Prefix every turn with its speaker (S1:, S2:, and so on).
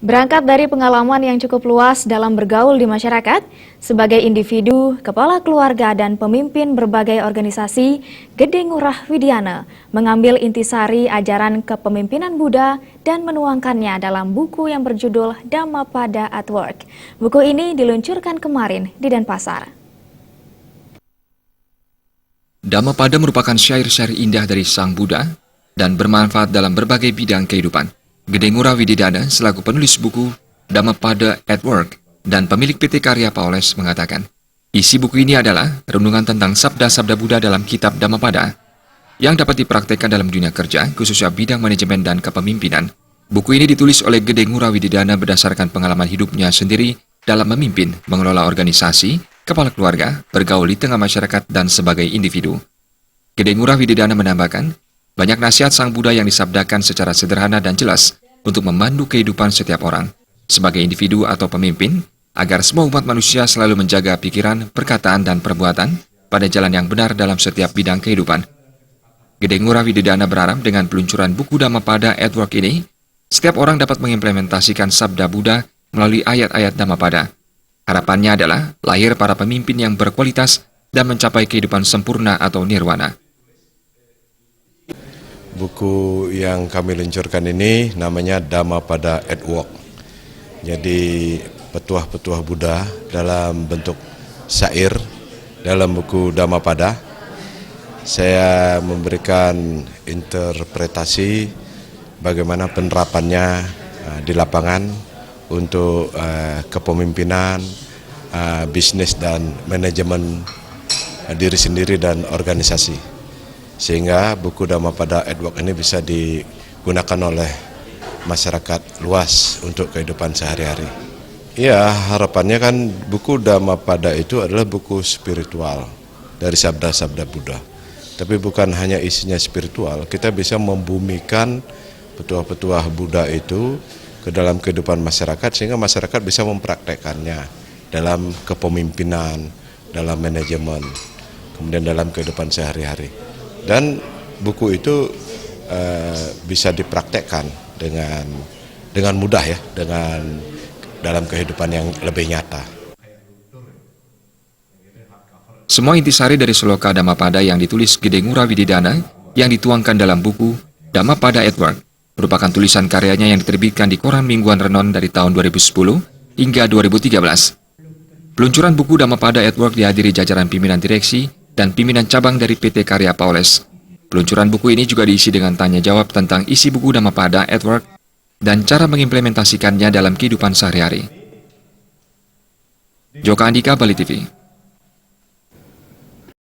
S1: Berangkat dari pengalaman yang cukup luas dalam bergaul di masyarakat, sebagai individu, kepala keluarga, dan pemimpin berbagai organisasi, Gede Ngurah Widiana mengambil intisari ajaran kepemimpinan Buddha dan menuangkannya dalam buku yang berjudul Dhammapada at Work. Buku ini diluncurkan kemarin di Denpasar.
S2: Dhammapada merupakan syair-syair indah dari Sang Buddha dan bermanfaat dalam berbagai bidang kehidupan. Gede Ngurah Widiana selaku penulis buku Dhammapada at Work dan pemilik PT Karya Paules mengatakan, isi buku ini adalah renungan tentang sabda-sabda Buddha dalam kitab Dhammapada yang dapat dipraktekkan dalam dunia kerja, khususnya bidang manajemen dan kepemimpinan. Buku ini ditulis oleh Gede Ngurah Widiana berdasarkan pengalaman hidupnya sendiri dalam memimpin, mengelola organisasi, kepala keluarga, bergaul di tengah masyarakat, dan sebagai individu. Gede Ngurah Widiana menambahkan, banyak nasihat Sang Buddha yang disabdakan secara sederhana dan jelas untuk memandu kehidupan setiap orang sebagai individu atau pemimpin, agar semua umat manusia selalu menjaga pikiran, perkataan, dan perbuatan pada jalan yang benar dalam setiap bidang kehidupan. Gede Ngurah Widiana berharap dengan peluncuran buku Dhammapada at Work ini, setiap orang dapat mengimplementasikan sabda Buddha melalui ayat-ayat Dhammapada. Harapannya adalah lahir para pemimpin yang berkualitas dan mencapai kehidupan sempurna atau nirwana.
S3: Buku yang kami luncurkan ini namanya Dhammapada at Work. Jadi petuah-petuah Buddha dalam bentuk syair dalam buku Dhammapada. Saya memberikan interpretasi bagaimana penerapannya di lapangan untuk kepemimpinan, bisnis dan manajemen diri sendiri dan organisasi. Sehingga buku Dhammapada at Work ini bisa digunakan oleh masyarakat luas untuk kehidupan sehari-hari. Ya, harapannya kan buku Dhammapada itu adalah buku spiritual dari sabda-sabda Buddha. Tapi bukan hanya isinya spiritual, kita bisa membumikan petuah-petuah Buddha itu ke dalam kehidupan masyarakat sehingga masyarakat bisa mempraktekannya dalam kepemimpinan, dalam manajemen, kemudian dalam kehidupan sehari-hari. Dan buku itu bisa dipraktekkan dengan mudah ya, dengan dalam kehidupan yang lebih nyata.
S2: Semua intisari dari sloka Dhammapada yang ditulis Gede Ngurah Widiana yang dituangkan dalam buku Dhammapada at Work merupakan tulisan karyanya yang diterbitkan di Koran Mingguan Renon dari tahun 2010 hingga 2013. Peluncuran buku Dhammapada at Work dihadiri jajaran pimpinan direksi dan pimpinan cabang dari PT Karya Paules. Peluncuran buku ini juga diisi dengan tanya jawab tentang isi buku Dhammapada at Work dan cara mengimplementasikannya dalam kehidupan sehari-hari. Joka Andika, Bali TV.